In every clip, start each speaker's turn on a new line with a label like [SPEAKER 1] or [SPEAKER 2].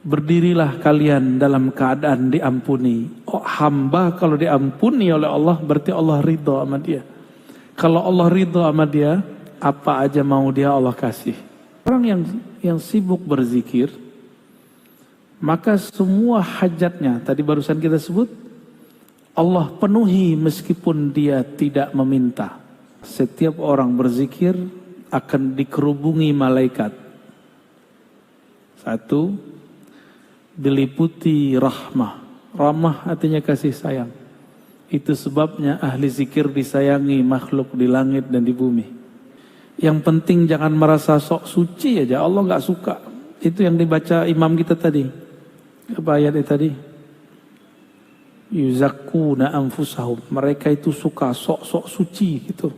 [SPEAKER 1] berdirilah kalian dalam keadaan diampuni. Oh, hamba kalau diampuni oleh Allah berarti Allah ridho sama dia. Kalau Allah ridho sama dia, apa aja mau dia Allah kasih. Orang yang sibuk berzikir, maka semua hajatnya, tadi barusan kita sebut, Allah penuhi meskipun dia tidak meminta. Setiap orang berzikir akan dikerubungi malaikat. Satu, diliputi rahmah. Rahmah artinya kasih sayang. Itu sebabnya ahli zikir disayangi makhluk di langit dan di bumi. Yang penting jangan merasa sok suci aja, Allah gak suka. Itu yang dibaca imam kita tadi. Apa ayatnya tadi? Yuzakkuna anfusahum. Mereka itu suka sok-sok suci gitu.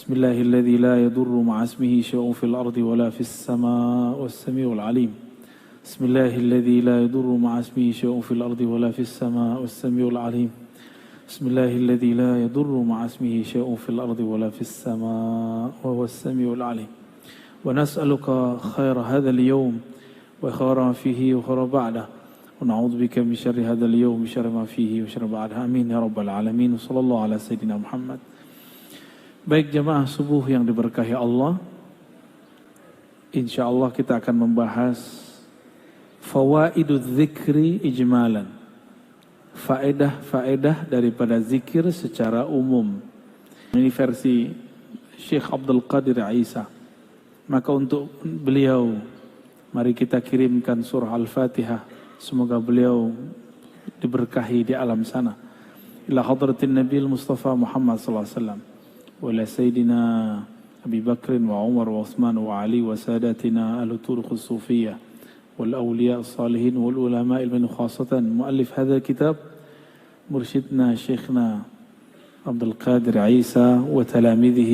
[SPEAKER 1] Bismillahilladzi la yadurru ma'asmihi syai'un fil ardi wala fis sama' was-sami'ul alim. Bismillahilladzi la yadurru ma'asmihi syai'un fil ardi wala fis sama' was-sami'ul alim. Bismillahilladzi la yadurru ma'asmihi syai'un fil ardi wala fis sama' was-sami'ul alim. Wa nas'aluka khaira hadzal yawm wa khaira fihi wa khaira ba'dahu. Wa na'udzu bika min syarri hadzal yawm wa syarri ma fihi wa syarri ba'dahu. Amin ya rabbal alamin. Sallallahu ala sayyidina Muhammad. Baik jamaah subuh yang diberkahi Allah, insya Allah kita akan membahas fawaidul dzikri ijmalan, faedah daripada zikir secara umum. Ini versi Syekh Abdul Qadir Isa. Maka untuk beliau, mari kita kirimkan surah Al-Fatihah. Semoga beliau diberkahi di alam sana. Ila hadratin Nabi Mustafa Muhammad sallallahu alaihi wasallam. ولا سيدنا أبي بكر وعمر وعثمان وعلي وساداتنا أهل الطرق الصوفية والأولياء الصالحين والعلماء من خاصة مؤلف هذا الكتاب مرشدنا شيخنا عبد القادر عيسى وتلاميذه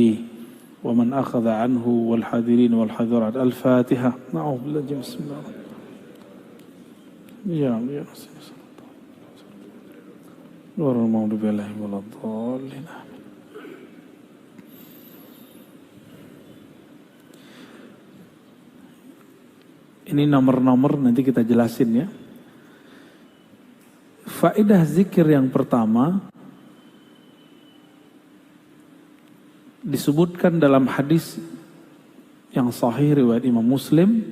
[SPEAKER 1] ومن أخذ عنه والحاضرين والحاضرات. الفاتحة. نعوذ بالله بسم الله. يا رسول الله غير المغضوب عليهم ولا الضالين. Ini nomor-nomor nanti kita jelasin ya. Faedah zikir yang pertama disebutkan dalam hadis yang sahih riwayat Imam Muslim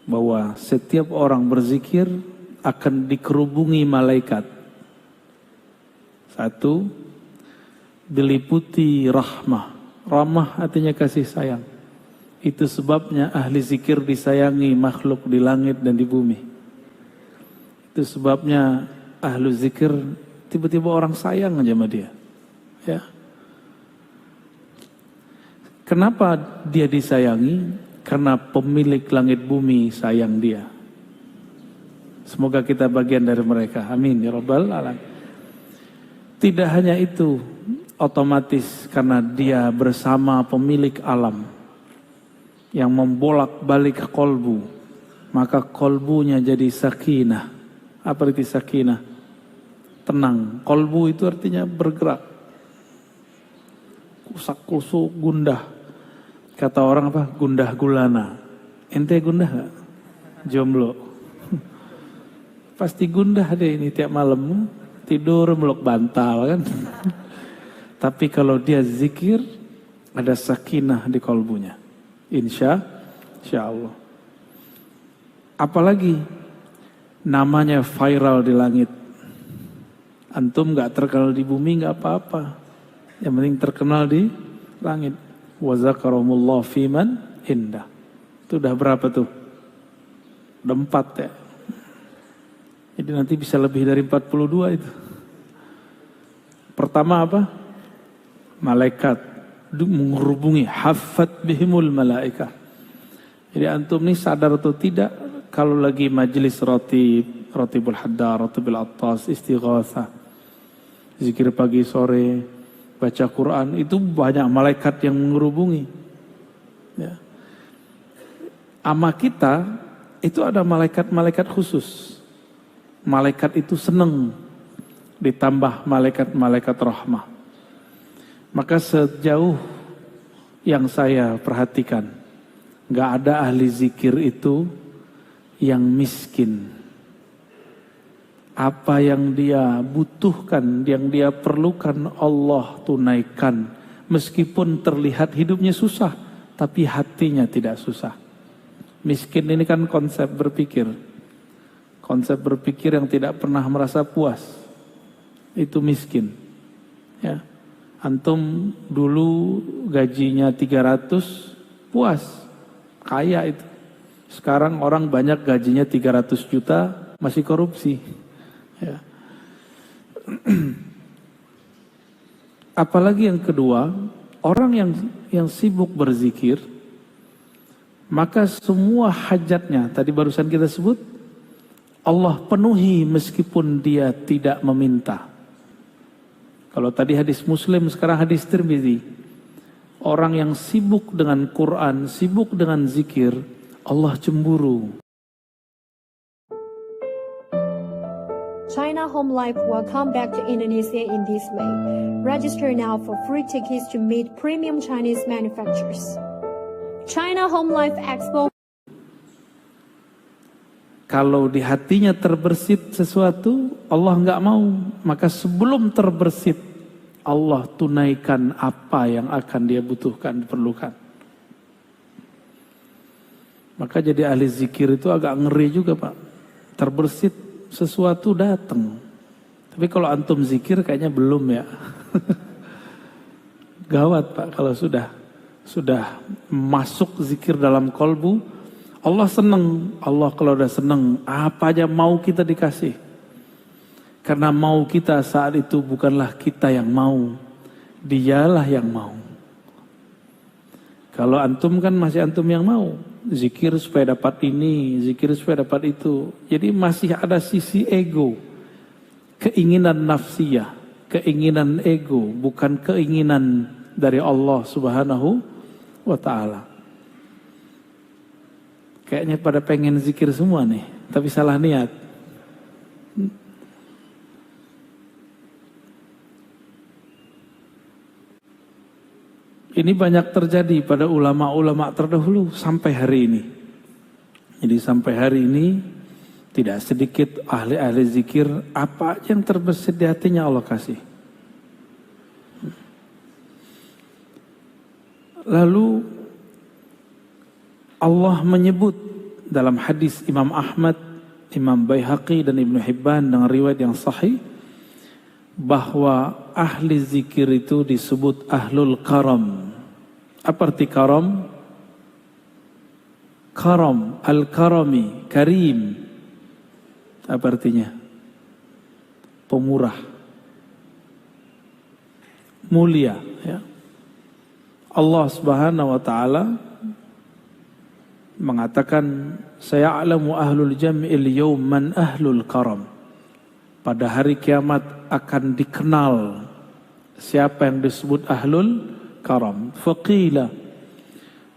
[SPEAKER 1] bahwa setiap orang berzikir akan dikerubungi malaikat. Satu, diliputi rahmah. Rahmah artinya kasih sayang. Itu sebabnya ahli zikir disayangi makhluk di langit dan di bumi. Itu sebabnya ahli zikir tiba-tiba orang sayang aja sama dia. Ya. Kenapa dia disayangi? Karena pemilik langit bumi sayang dia. Semoga kita bagian dari mereka. Amin ya rabbal alamin. Tidak hanya itu, otomatis karena dia bersama pemilik alam yang membolak-balik kolbu, maka kolbunya jadi sakinah. Apa arti sakinah? Tenang. Kolbu itu artinya bergerak. Kusak-kusuk, gundah. Kata orang apa? Gundah gulana. Ente gundah gak? Jomblo. Pasti gundah deh ini tiap malam. Tidur meluk bantal kan. Tapi kalau dia zikir, ada sakinah di kolbunya. Insya Allah. Apalagi namanya viral di langit. Antum gak terkenal di bumi gak apa-apa. Yang penting terkenal di langit. Wa zakarahumullah fiman indah. Itu udah berapa tuh? Udah 4 ya. Jadi nanti bisa lebih dari 42 itu. Pertama apa? Malaikat menghubungi, hafat bihimul malaikah. Jadi antum nih sadar atau tidak, kalau lagi majelis ratibul haddar, ratibul attas, istighatsah, zikir pagi sore, baca Quran, itu banyak malaikat yang menghubungi. Ya. Ama kita itu ada malaikat-malaikat khusus. Malaikat itu senang ditambah malaikat-malaikat rahmah. Maka sejauh yang saya perhatikan, gak ada ahli zikir itu yang miskin. Apa yang dia butuhkan, yang dia perlukan, Allah tunaikan. Meskipun terlihat hidupnya susah, tapi hatinya tidak susah. Miskin ini kan konsep berpikir. Konsep berpikir yang tidak pernah merasa puas. Itu miskin. Ya. Antum dulu gajinya 300, puas. Kaya itu. Sekarang orang banyak gajinya 300 juta, masih korupsi. Ya. Apalagi yang kedua, orang yang sibuk berzikir, maka semua hajatnya, tadi barusan kita sebut, Allah penuhi meskipun dia tidak meminta. Kalau tadi hadis Muslim, sekarang hadis Tirmidzi. Orang yang sibuk dengan Quran, sibuk dengan zikir, Allah cemburu.
[SPEAKER 2] China Home Life will come back to Indonesia in this May. Register now for free tickets to meet premium Chinese manufacturers. China Home Life Expo.
[SPEAKER 1] Kalau di hatinya terbersit sesuatu, Allah nggak mau. Maka sebelum terbersit, Allah tunaikan apa yang akan dia butuhkan, diperlukan. Maka jadi ahli zikir itu agak ngeri juga Pak. Terbersit sesuatu datang. Tapi kalau antum zikir kayaknya belum ya. Gawat Pak kalau sudah masuk zikir dalam kolbu, Allah senang. Allah kalau udah senang, apa aja mau kita dikasih. Karena mau kita saat itu bukanlah kita yang mau, dialah yang mau. Kalau antum kan masih antum yang mau, zikir supaya dapat ini, zikir supaya dapat itu. Jadi masih ada sisi ego, keinginan nafsiyah, keinginan ego, bukan keinginan dari Allah Subhanahu wa ta'ala. Kayaknya pada pengen zikir semua nih, tapi salah niat. Ini banyak terjadi pada ulama-ulama terdahulu sampai hari ini. Jadi sampai hari ini tidak sedikit ahli-ahli zikir, apa yang terbersit di hatinya Allah kasih. Lalu Allah menyebut dalam hadis Imam Ahmad, Imam Baihaqi dan Ibnu Hibban dengan riwayat yang sahih bahwa ahli zikir itu disebut ahlul karam. Apa arti karam? Karam, al-karami, karim. Apa artinya? Pemurah, mulia, ya. Allah Subhanahu wa ta'ala mengatakan, saya'lamu ahlul jam'il yawm man ahlul karam. Pada hari kiamat akan dikenal siapa yang disebut ahlul karam. Faqila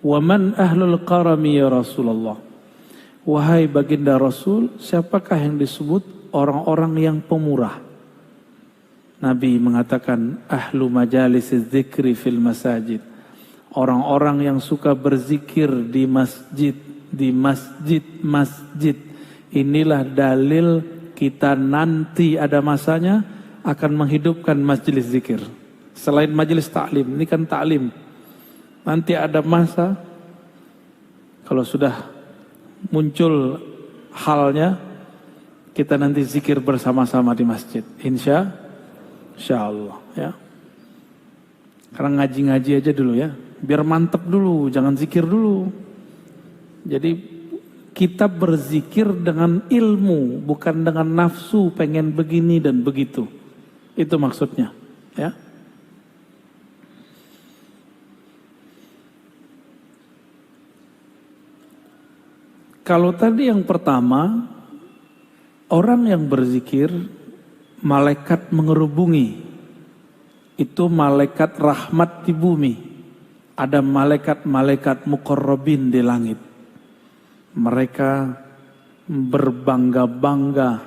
[SPEAKER 1] wa man ahlul karami ya Rasulullah. Wahai baginda Rasul, siapakah yang disebut orang-orang yang pemurah? Nabi mengatakan, ahlu majalis dzikri fil masajid. Orang-orang yang suka berzikir di masjid, masjid. Inilah dalil kita nanti ada masanya akan menghidupkan majelis zikir. Selain majelis taklim, ini kan taklim. Nanti ada masa, kalau sudah muncul halnya, kita nanti zikir bersama-sama di masjid. Insya Allah ya. Karena ngaji-ngaji aja dulu ya. Biar mantep dulu, jangan zikir dulu. Jadi kita berzikir dengan ilmu, bukan dengan nafsu pengen begini dan begitu. Itu maksudnya, ya. Kalau tadi yang pertama, orang yang berzikir, malaikat mengerubungi. Itu malaikat rahmat di bumi. Ada malaikat-malaikat muqarrabin di langit. Mereka berbangga-bangga.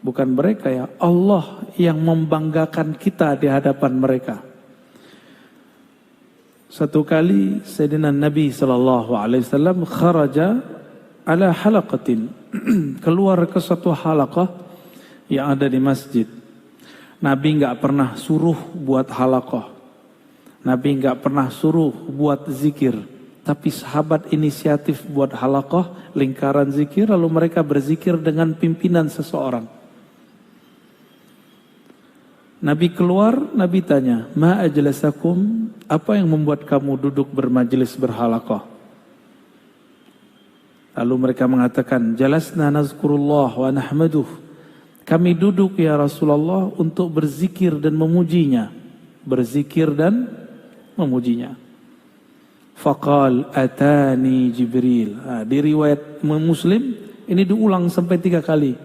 [SPEAKER 1] Bukan mereka ya, Allah yang membanggakan kita di hadapan mereka. Satu kali Sayyidina Nabi SAW kharaja ala halaqatin, keluar ke suatu halaqah yang ada di masjid. Nabi nggak pernah suruh buat halaqah, Nabi nggak pernah suruh buat zikir, tapi sahabat inisiatif buat halaqah, lingkaran zikir, lalu mereka berzikir dengan pimpinan seseorang. Nabi keluar, Nabi tanya, ma ajlasakum, apa yang membuat kamu duduk bermajlis berhalaqah? Lalu mereka mengatakan, jalasna nazkurullah wa nahmaduh. Kami duduk ya Rasulullah untuk berzikir dan memujinya. Berzikir dan memujinya. Faqal atani Jibril. Di riwayat Muslim, ini diulang sampai 3 kali.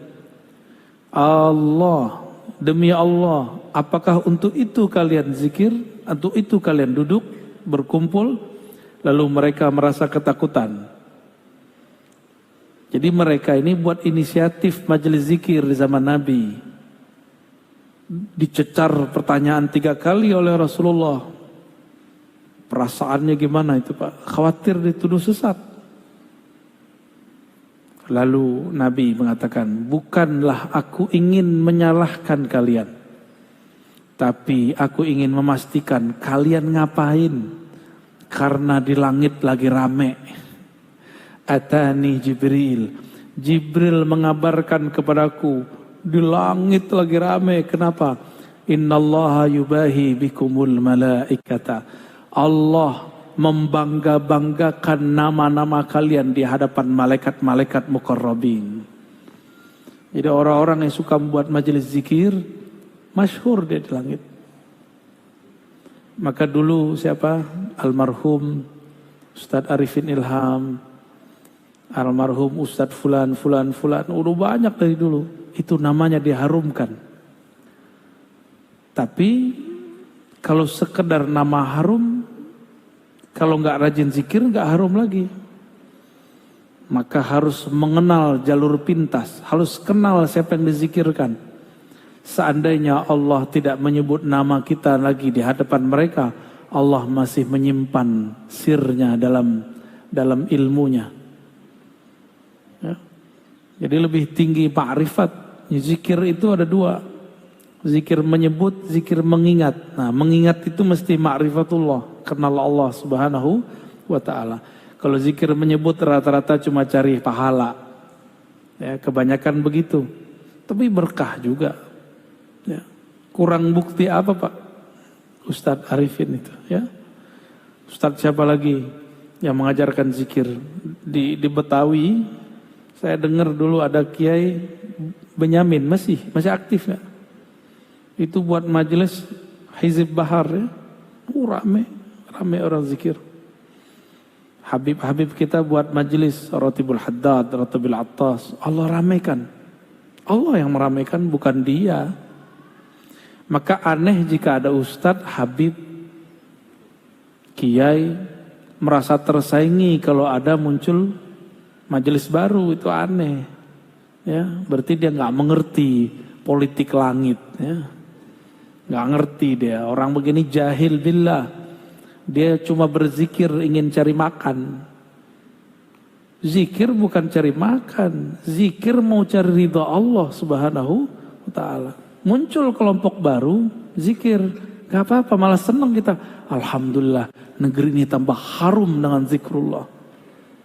[SPEAKER 1] Allah, demi Allah, apakah untuk itu kalian zikir? Untuk itu kalian duduk, berkumpul? Lalu mereka merasa ketakutan. Jadi mereka ini buat inisiatif majelis zikir di zaman Nabi. Dicecar pertanyaan 3 kali oleh Rasulullah. Perasaannya gimana itu Pak? Khawatir dituduh sesat. Lalu Nabi mengatakan, bukanlah aku ingin menyalahkan kalian, tapi aku ingin memastikan kalian ngapain. Karena di langit lagi rame. Atani Jibril. Jibril mengabarkan kepadaku, di langit lagi rame. Kenapa? Innallaha yubahi bikumul malaikata. Allah membangga-banggakan nama-nama kalian di hadapan malaikat-malaikat muqarrabin. Jadi orang-orang yang suka membuat majelis zikir, masyhur dia di langit. Maka dulu siapa? Almarhum Ustadz Arifin Ilham, almarhum Ustadz Fulan, udah banyak dari dulu. Itu namanya diharumkan. Tapi kalau sekedar nama harum, kalau nggak rajin zikir nggak harum lagi. Maka harus mengenal jalur pintas, harus kenal siapa yang dizikirkan. Seandainya Allah tidak menyebut nama kita lagi di hadapan mereka, Allah masih menyimpan sirnya dalam ilmunya. Ya. Jadi lebih tinggi ma'rifat. Zikir itu ada 2. Zikir menyebut, zikir mengingat. Nah, mengingat itu mesti ma'rifatullah, kenal Allah Subhanahu wa ta'ala. Kalau zikir menyebut rata-rata cuma cari pahala. Ya, kebanyakan begitu. Tapi berkah juga. Ya. Kurang bukti apa Pak? Ustadz Arifin itu. Ya. Ustadz siapa lagi yang mengajarkan zikir? Di Betawi, saya dengar dulu ada Kiai Benyamin, masih aktif ya. Itu buat majelis Hizib Bahar ya. Rame orang zikir. Habib kita buat majelis Ratibul Haddad, Ratibul Attas. Allah ramaikan. Allah yang meramaikan, bukan dia. Maka aneh jika ada ustadz, habib, kiai merasa tersaingi kalau ada muncul majelis baru, itu aneh. Ya, berarti dia nggak mengerti politik langit. Ya. Nggak ngerti dia. Orang begini jahil billah. Dia cuma berzikir ingin cari makan. Zikir bukan cari makan. Zikir mau cari ridha Allah Subhanahu wa ta'ala. Muncul kelompok baru, zikir. Gak apa-apa, malah senang kita. Alhamdulillah, negeri ini tambah harum dengan zikrullah.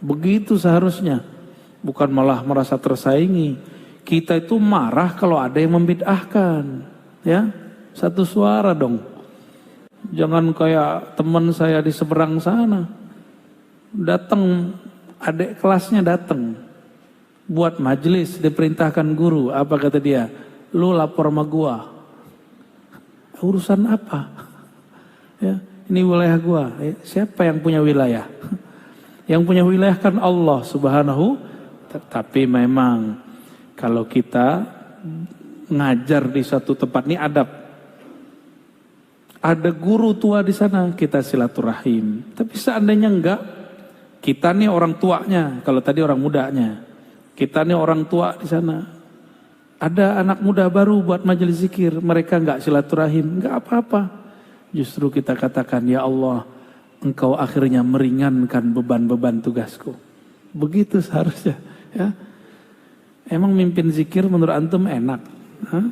[SPEAKER 1] Begitu seharusnya. Bukan malah merasa tersaingi. Kita itu marah kalau ada yang membid'ahkan. Ya, satu suara dong. Jangan kayak teman saya di seberang sana. Datang, adik kelasnya datang. Buat majelis, diperintahkan guru. Apa kata dia? Lu lapor sama gua. Urusan apa? Ya, ini wilayah gua. Siapa yang punya wilayah? Yang punya wilayah kan Allah Subhanahu. Tapi memang kalau kita ngajar di suatu tempat, ini adab. Ada guru tua di sana, kita silaturahim. Tapi seandainya enggak, kita nih orang tuanya, kalau tadi orang mudanya. Kita nih orang tua di sana. Ada anak muda baru buat majelis zikir, mereka nggak silaturahim, nggak apa-apa. Justru kita katakan, ya Allah, Engkau akhirnya meringankan beban-beban tugasku. Begitu seharusnya. Ya. Emang mimpin zikir menurut antum enak? Hah?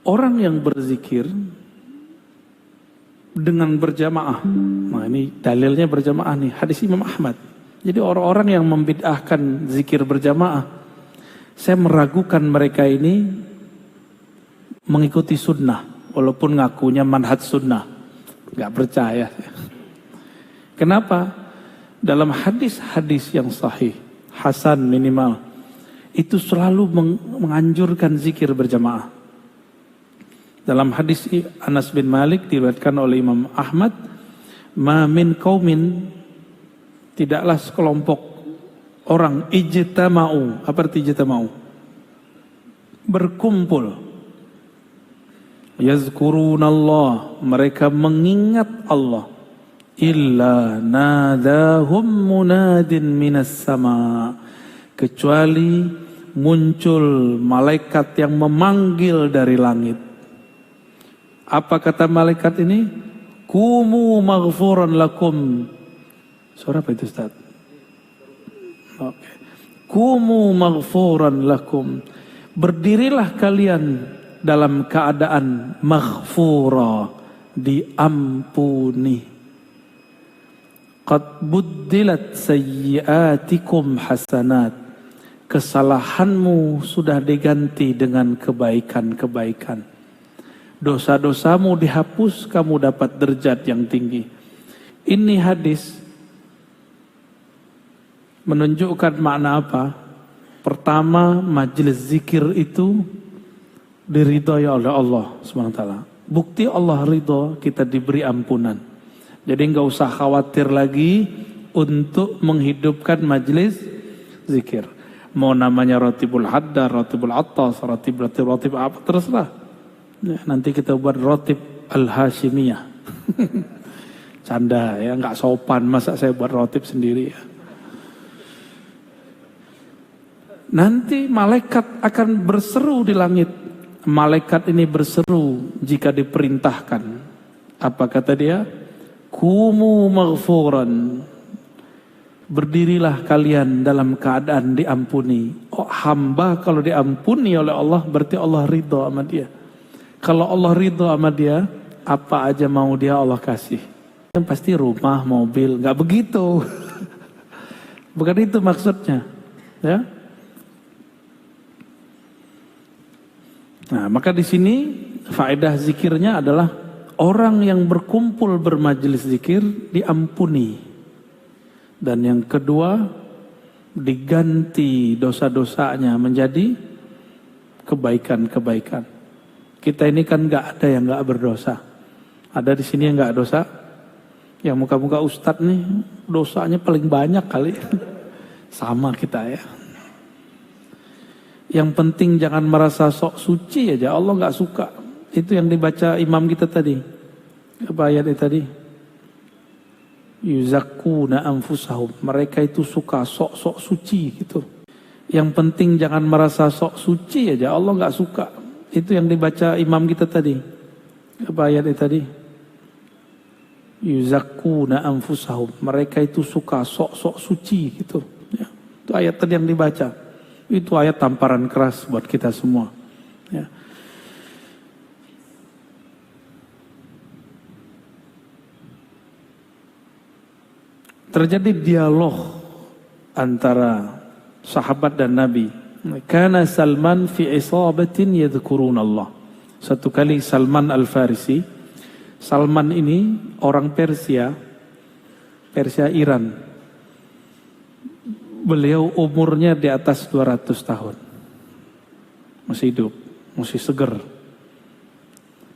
[SPEAKER 1] Orang yang berzikir dengan berjamaah. Nah ini dalilnya berjamaah nih, hadis Imam Ahmad. Jadi orang-orang yang membid'ahkan zikir berjamaah, saya meragukan mereka ini mengikuti sunnah, walaupun ngakunya manhaj sunnah. Gak percaya. Kenapa? Dalam hadis-hadis yang sahih, hasan minimal, itu selalu menganjurkan zikir berjamaah. Dalam hadis Anas bin Malik diriwayatkan oleh Imam Ahmad, ma min qaumin, tidaklah sekelompok orang ijtama'u. Apa arti ijtama'u? Berkumpul. Yazkurunallah, mereka mengingat Allah. Illa nadahum munadin minas sama, kecuali muncul malaikat yang memanggil dari langit. Apa kata malaikat ini? Kumu maghfuran lakum. Suara apa itu Ustaz? Okay. Kumu maghfuran lakum. Berdirilah kalian dalam keadaan maghfura, diampuni. Qad buddilat sayyiatikum hasanat. Kesalahanmu sudah diganti dengan kebaikan-kebaikan. Dosa-dosamu dihapus, kamu dapat derajat yang tinggi. Ini hadis menunjukkan makna apa? Pertama, majelis zikir itu diridhoi oleh Allah SWT. Bukti Allah ridho, kita diberi ampunan. Jadi nggak usah khawatir lagi untuk menghidupkan majelis zikir. Mau namanya Ratibul Haddar, Ratibul Attas, Ratib apa, terserah. Ya, nanti kita buat Ratib Al-Hashimiyah. Canda ya, nggak sopan masa saya buat Ratib sendiri ya. Nanti malaikat akan berseru di langit. Malaikat ini berseru jika diperintahkan. Apa kata dia? Kumu maghfuran. Berdirilah kalian dalam keadaan diampuni. Oh, hamba kalau diampuni oleh Allah berarti Allah ridho sama dia. Kalau Allah ridho sama dia, apa aja mau dia Allah kasih. Yang pasti rumah, mobil, nggak begitu. Bukan itu maksudnya. Ya. Nah, maka di sini faedah zikirnya adalah orang yang berkumpul bermajelis zikir diampuni. Dan yang kedua, diganti dosa-dosanya menjadi kebaikan-kebaikan. Kita ini kan nggak ada yang nggak berdosa. Ada di sini yang nggak dosa. Yang muka-muka ustadz nih dosanya paling banyak kali. Sama kita ya. Yang penting jangan merasa sok suci aja. Allah nggak suka. Itu yang dibaca imam kita tadi. Apa ayatnya tadi? Yuzakkuna anfusahum. Mereka itu suka sok-sok suci gitu. Yang penting jangan merasa sok suci aja. Allah nggak suka. Itu yang dibaca imam kita tadi. Apa ayatnya tadi? Yuzakkuna anfusahum. Mereka itu suka sok-sok suci gitu. Ya. Itu ayat tadi yang dibaca. Itu ayat tamparan keras buat kita semua. Ya. Terjadi dialog antara sahabat dan Nabi. Kana Salman fi isabatin yadhkurun Allah. Satu kali Salman Al-Farisi. Salman ini orang Persia Iran. Beliau umurnya di atas 200 tahun. Masih hidup, masih seger.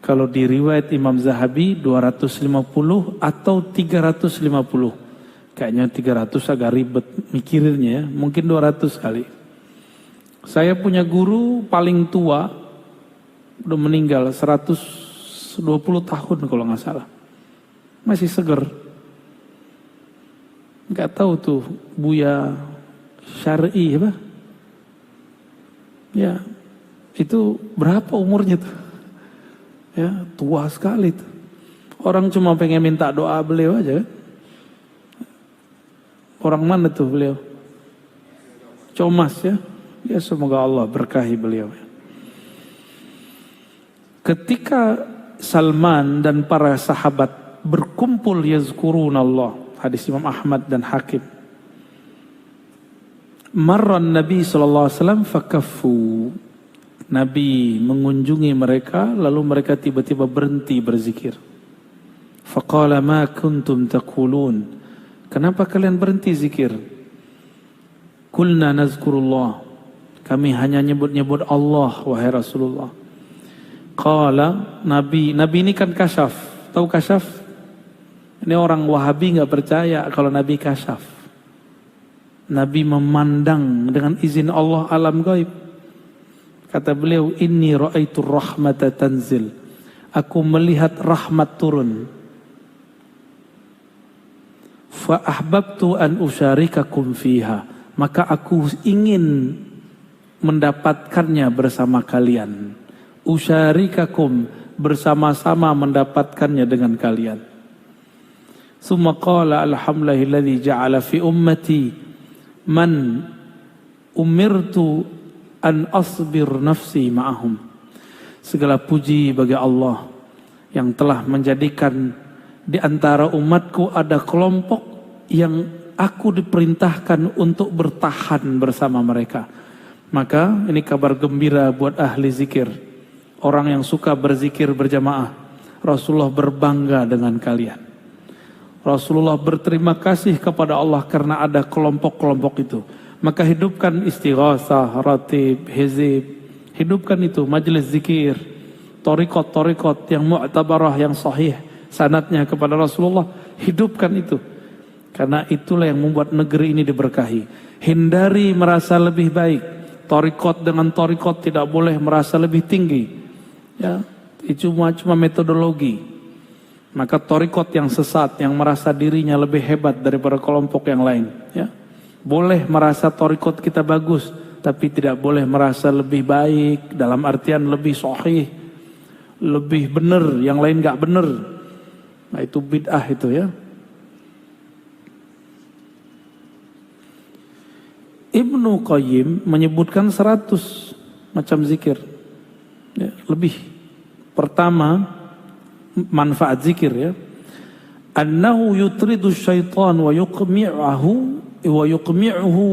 [SPEAKER 1] Kalau di riwayat Imam Zahabi 250 atau 350. Kayaknya 300 agak ribet mikirinnya ya. Mungkin 200 kali. Saya punya guru paling tua, udah meninggal 110 20 tahun kalau nggak salah. Masih seger. Nggak tahu tuh Buya Syar'i apa? Ya, itu berapa umurnya tuh? Ya, tua sekali tuh. Orang cuma pengen minta doa beliau aja kan? Orang mana tuh beliau? Comas ya. Ya semoga Allah berkahi beliau. Ketika Salman dan para sahabat berkumpul yazkurunallah, hadis Imam Ahmad dan Hakim. Marran Nabi SAW fakaffu. Nabi mengunjungi mereka, lalu mereka tiba-tiba berhenti berzikir. Faqala ma kuntum taqulun. Kenapa kalian berhenti zikir? Kulna nazkurullah. Kami hanya nyebut-nyebut Allah, wahai Rasulullah. Qala, Nabi ini kan kasyaf. Tahu kasyaf? Ini orang Wahabi nggak percaya kalau Nabi kasyaf. Nabi memandang dengan izin Allah alam gaib. Kata beliau, inni ra'aitu rahmata tanzil. Aku melihat rahmat turun. Fa ahbabtu an usyarikakum fiha. Maka aku ingin mendapatkannya bersama kalian. Usyarikakum, bersama-sama mendapatkannya dengan kalian. Summa qala alhamdulillahilladzi ja'ala fi ummati man umirtu an asbir nafsi ma'ahum. Segala puji bagi Allah yang telah menjadikan di antara umatku ada kelompok yang aku diperintahkan untuk bertahan bersama mereka. Maka ini kabar gembira buat ahli zikir. Orang yang suka berzikir berjamaah. Rasulullah berbangga dengan kalian. Rasulullah berterima kasih kepada Allah karena ada kelompok-kelompok itu. Maka hidupkan istighasah, ratib, hizib. Hidupkan itu, majelis zikir. Torikot yang mu'tabarah, yang sahih. Sanadnya kepada Rasulullah. Hidupkan itu. Karena itulah yang membuat negeri ini diberkahi. Hindari merasa lebih baik. Torikot dengan torikot tidak boleh merasa lebih tinggi. Ya, itu cuma metodologi. Maka torikot yang sesat, yang merasa dirinya lebih hebat daripada kelompok yang lain, ya. Boleh merasa torikot kita bagus, tapi tidak boleh merasa lebih baik, dalam artian lebih sahih, lebih benar, yang lain gak benar. Nah itu bid'ah itu ya. Ibnu Qayyim menyebutkan 100 macam zikir, ya, lebih. Pertama, manfaat zikir ya. Annahu yutridu syaitan wa yuqmi'uhu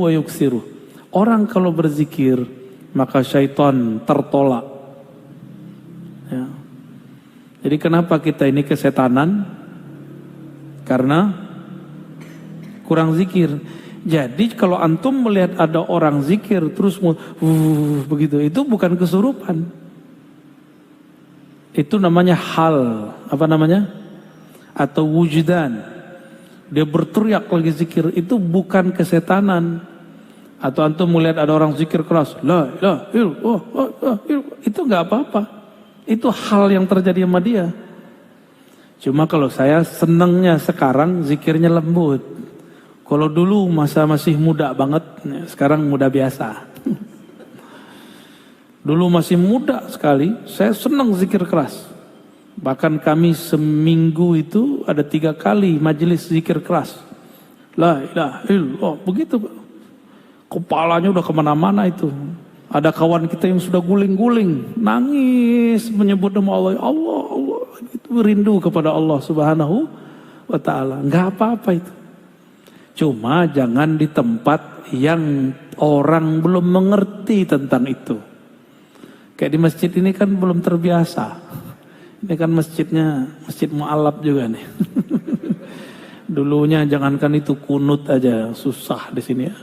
[SPEAKER 1] wa yuksiruh. Orang kalau berzikir maka syaitan tertolak. Ya. Jadi kenapa kita ini kesetanan? Karena kurang zikir. Jadi kalau antum melihat ada orang zikir terus begitu, itu bukan kesurupan. Itu namanya hal, apa namanya? Atau wujdan. Dia berteriak lagi zikir, itu bukan kesetanan. Atau antum melihat ada orang zikir keras, la ilaha illallah, itu nggak apa-apa. Itu hal yang terjadi sama dia. Cuma kalau saya senangnya sekarang zikirnya lembut. Kalau dulu masa masih muda banget, sekarang muda biasa. Dulu masih muda sekali, saya senang zikir keras. Bahkan kami seminggu itu ada 3 kali majelis zikir keras. La ilaha illallah, begitu. Kepalanya udah kemana-mana itu. Ada kawan kita yang sudah guling-guling, nangis menyebut nama Allah. Allah, Allah, itu rindu kepada Allah Subhanahu wa Ta'ala. Nggak apa-apa itu. Cuma jangan di tempat yang orang belum mengerti tentang itu. Kayak di masjid ini kan belum terbiasa. Ini kan masjidnya masjid mu'alaf juga nih. Dulunya jangankan itu, kunut aja susah di sini ya.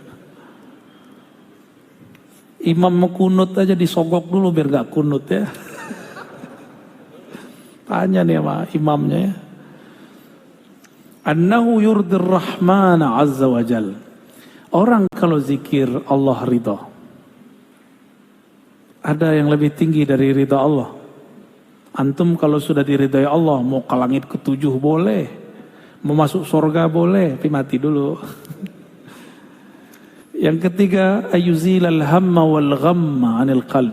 [SPEAKER 1] Imam mau kunut aja disogok dulu biar gak kunut ya. Tanya nih sama imamnya ya. Annahu yurdir rahmana azza wa jal. Orang kalau zikir Allah ridha. Ada yang lebih tinggi dari ridha Allah. Antum kalau sudah diridhai Allah, mau ke langit ketujuh boleh, mau masuk surga boleh, tapi mati dulu. Yang ketiga, ayuzilal hamma wal ghamma anil qalb.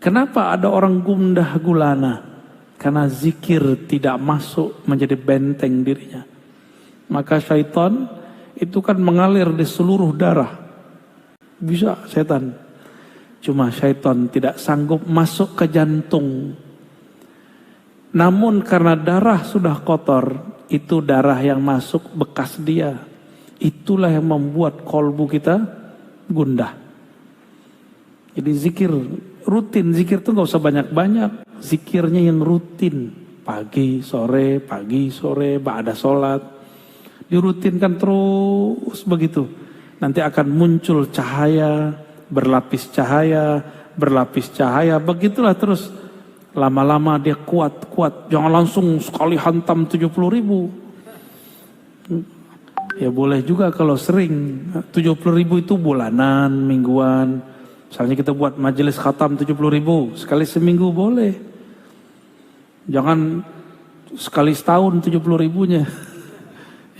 [SPEAKER 1] Kenapa ada orang gundah gulana? Karena zikir tidak masuk menjadi benteng dirinya. Maka syaitan itu kan mengalir di seluruh darah. Bisa setan. Cuma syaitan tidak sanggup masuk ke jantung. Namun karena darah sudah kotor, itu darah yang masuk bekas dia. Itulah yang membuat kolbu kita gundah. Jadi zikir rutin, zikir itu gak usah banyak-banyak. Zikirnya yang rutin, pagi, sore, ba'da sholat. Dirutinkan terus begitu. Nanti akan muncul cahaya, berlapis cahaya, begitulah terus. Lama-lama dia kuat. Jangan langsung sekali hantam 70.000. Ya boleh juga kalau sering. 70.000 itu bulanan, mingguan. Misalnya kita buat majelis khatam 70.000. Sekali seminggu boleh. Jangan sekali setahun 70.000-nya.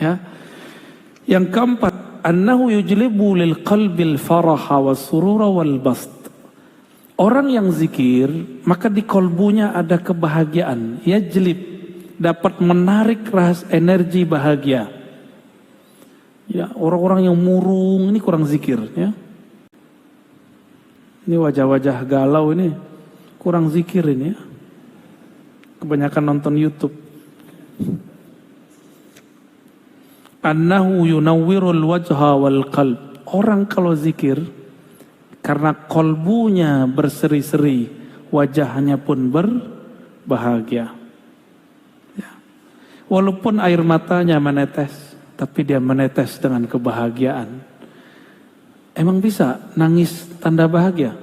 [SPEAKER 1] Ya. Yang keempat, annahu yujlibu lil qalbil faraha was surura wal bast. Orang yang zikir, maka di kolbunya ada kebahagiaan. Yajlib, dapat menarik energi bahagia. Ya, orang-orang yang murung ini kurang zikir, ya. Ini wajah-wajah galau ini kurang zikir ini, ya. Kebanyakan nonton YouTube. Annahu yunawwirul wajha wal qalb. Orang kalau zikir, karena kolbunya berseri-seri, wajahnya pun berbahagia. Ya. Walaupun air matanya menetes, tapi dia menetes dengan kebahagiaan. Emang bisa nangis tanda bahagia?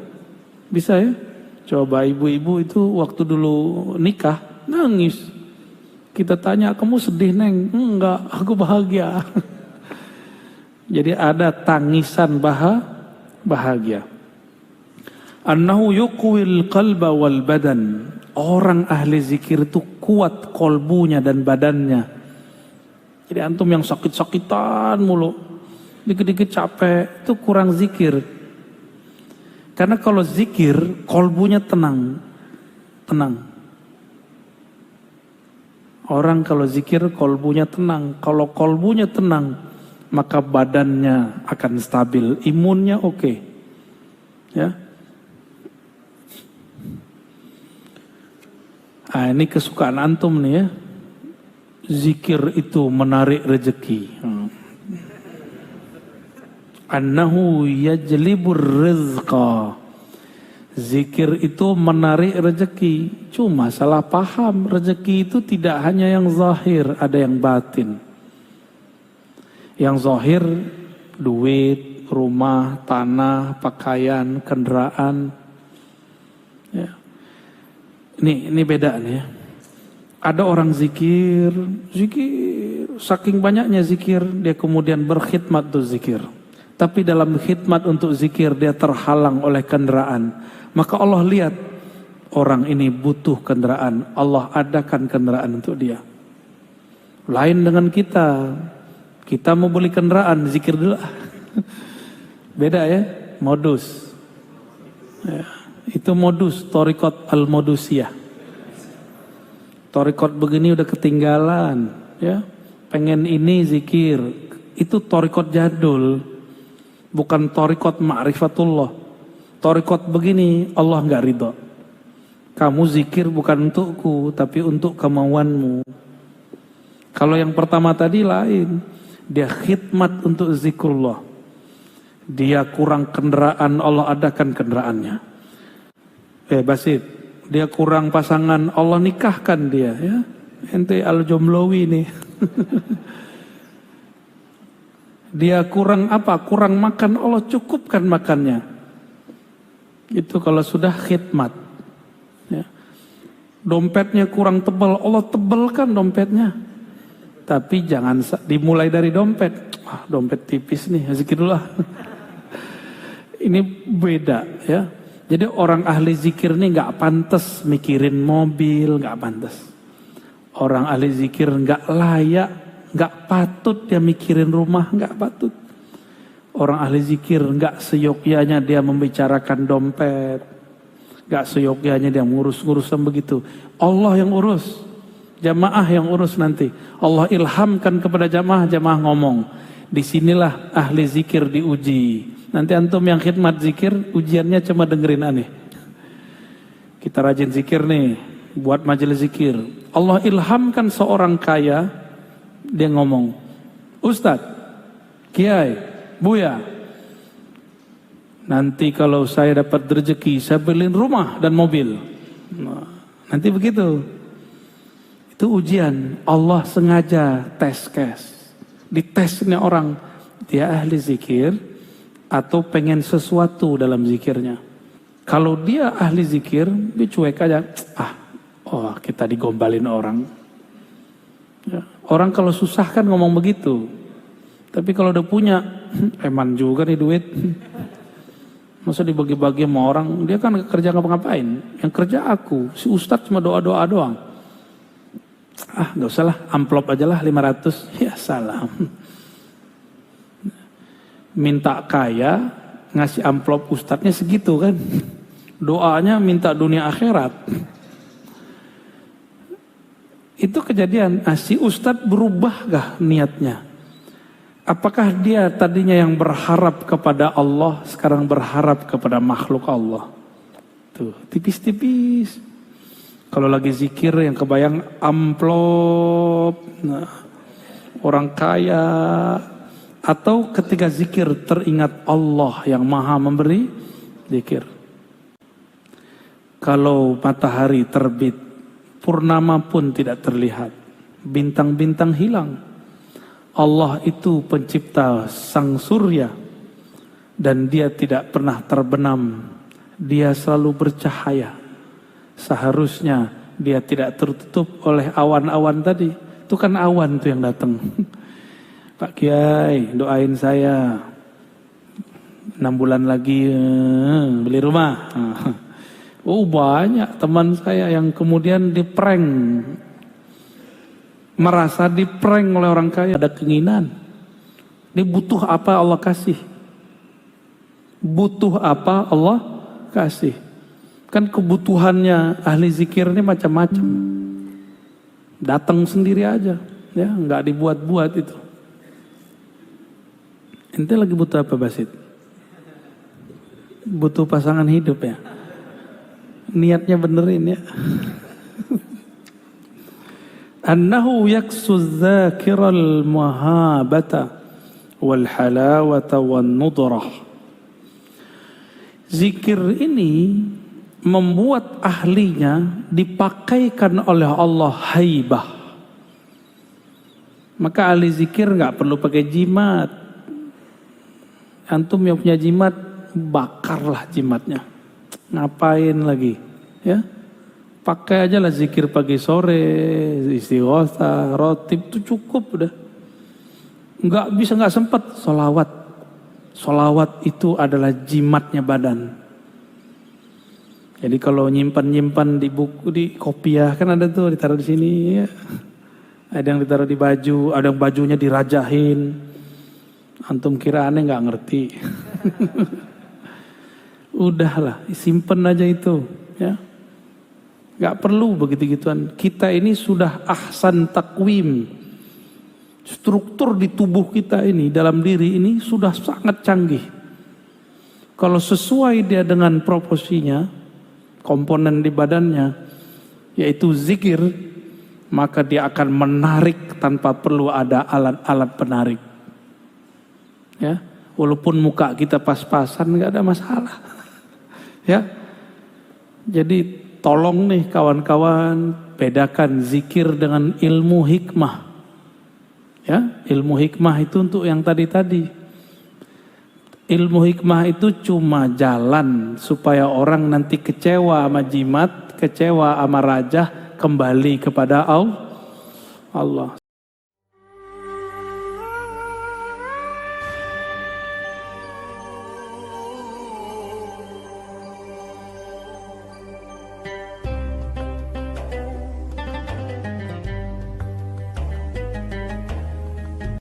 [SPEAKER 1] Bisa ya? Coba ibu-ibu itu waktu dulu nikah, nangis. Kita tanya, kamu sedih neng? Enggak, aku bahagia. Jadi ada tangisan bahagia. Annahu yuqwil qalba wal badan. Orang ahli zikir itu kuat kolbunya dan badannya. Jadi antum yang sakit-sakitan mulu, dikit-dikit capek, itu kurang zikir. Karena kalau zikir, kolbunya tenang. Orang kalau zikir, kolbunya tenang. Kalau kolbunya tenang, maka badannya akan stabil, imunnya oke. Ya. Ini kesukaan antum nih ya. Zikir itu menarik rezeki. Annahu yajlibur rizqa. Zikir itu menarik rezeki. Cuma salah paham, rezeki itu tidak hanya yang zahir, ada yang batin. Yang zahir duit, rumah, tanah, pakaian, kendaraan. Ya. Ini beda nih ya. Ada orang zikir, saking banyaknya zikir, dia kemudian berkhidmat tuh zikir. Tapi dalam khidmat untuk zikir dia terhalang oleh kendaraan. Maka Allah lihat, orang ini butuh kendaraan. Allah adakan kendaraan untuk dia. Lain dengan kita. Kita mau beli kendaraan, zikir dulu. Beda ya, modus. Ya, itu modus, thariqat al-modusiyah. Thariqat begini udah ketinggalan, ya. Pengen ini zikir, itu thariqat jadul, bukan thariqat ma'rifatullah. Thariqat begini Allah nggak ridho. Kamu zikir bukan untukku, tapi untuk kemauanmu. Kalau yang pertama tadi lain, dia khidmat untuk zikrullah. Dia kurang kendaraan, Allah adakan kendaraannya. Basit. Dia kurang pasangan, Allah nikahkan dia, ya. Ente al-jomlowi nih. Dia kurang apa? Kurang makan, Allah cukupkan makannya. Itu kalau sudah khidmat. Ya. Dompetnya kurang tebal, Allah tebalkan dompetnya. Tapi jangan dimulai dari dompet. Dompet tipis nih, zikirullah. Ini beda, ya. Jadi orang ahli zikir ini nggak pantas mikirin mobil, nggak pantas. Orang ahli zikir nggak layak, nggak patut dia mikirin rumah, nggak patut. Orang ahli zikir nggak seyogyanya dia membicarakan dompet, nggak seyogyanya dia ngurus-ngurusan begitu. Allah yang urus, jamaah yang urus nanti. Allah ilhamkan kepada jamaah, jamaah ngomong. Disinilah ahli zikir diuji. Nanti antum yang khidmat zikir, ujiannya cuma dengerin aneh. Kita rajin zikir nih, buat majelis zikir. Allah ilhamkan seorang kaya, dia ngomong, Ustadz, Kiai, Buya, nanti kalau saya dapat rezeki, saya beliin rumah dan mobil. Nah, nanti begitu. Itu ujian. Allah sengaja tes case. Ditesnya orang, dia ahli zikir atau pengen sesuatu dalam zikirnya. Kalau dia ahli zikir, dia cuek aja. Kita digombalin orang. Ya, orang kalau susah kan ngomong begitu. Tapi kalau udah punya, eman juga nih duit. Masa dibagi-bagi sama orang, dia kan kerja ngapa-ngapain. Yang kerja aku, si ustadz cuma doa-doa doang. Gak usah lah, amplop aja lah 500. Ya salam. Minta kaya, ngasih amplop ustadznya segitu kan. Doanya minta dunia akhirat. Itu kejadian, si ustadz berubah gak niatnya? Apakah dia tadinya yang berharap kepada Allah, sekarang berharap kepada makhluk Allah? Tuh, tipis-tipis. Kalau lagi zikir yang kebayang amplop, orang kaya. Atau ketika zikir teringat Allah yang maha memberi zikir. Kalau matahari terbit, purnama pun tidak terlihat, bintang-bintang hilang. Allah itu pencipta sang surya dan dia tidak pernah terbenam. Dia selalu bercahaya. Seharusnya dia tidak tertutup oleh awan-awan tadi. Itu kan awan tuh yang datang. Pak Kiai, doain saya 6 bulan lagi beli rumah. Banyak teman saya yang kemudian diprank. Merasa diprank oleh orang kaya. Ada keinginan. Dia butuh apa Allah kasih. Butuh apa Allah kasih. Kan kebutuhannya ahli zikir ini macam-macam. Datang sendiri aja. Ya, nggak dibuat-buat itu. Ente lagi butuh apa Basit? Butuh pasangan hidup ya? Niatnya benerin ya. Annahu yaksu dzakiral mahabata wal halawata wan nudrah. Zikir ini membuat ahlinya dipakaikan oleh Allah haibah. Maka ahli zikir nggak perlu pakai jimat. Antum yang punya jimat, bakarlah jimatnya. Ngapain lagi? Ya, pakai aja lah zikir pagi sore, istighotsah, rotib itu cukup udah. Nggak sempat sholawat. Sholawat itu adalah jimatnya badan. Jadi kalau nyimpan di buku, di kopiah kan ada tuh ditaruh di sini. Ya. Ada yang ditaruh di baju, ada yang bajunya dirajahin. Antum kira aneh nggak ngerti. Udahlah, simpen aja itu, ya. Nggak perlu begitu-gituan. Kita ini sudah ahsan takwim. Struktur di tubuh kita ini, dalam diri ini sudah sangat canggih. Kalau sesuai dia dengan proporsinya, komponen di badannya, yaitu zikir, maka dia akan menarik tanpa perlu ada alat-alat penarik. Ya, walaupun muka kita pas-pasan nggak ada masalah. Ya, jadi tolong nih kawan-kawan bedakan zikir dengan ilmu hikmah. Ya, ilmu hikmah itu untuk yang tadi-tadi. Ilmu hikmah itu cuma jalan supaya orang nanti kecewa sama jimat, kecewa sama raja, kembali kepada Allah.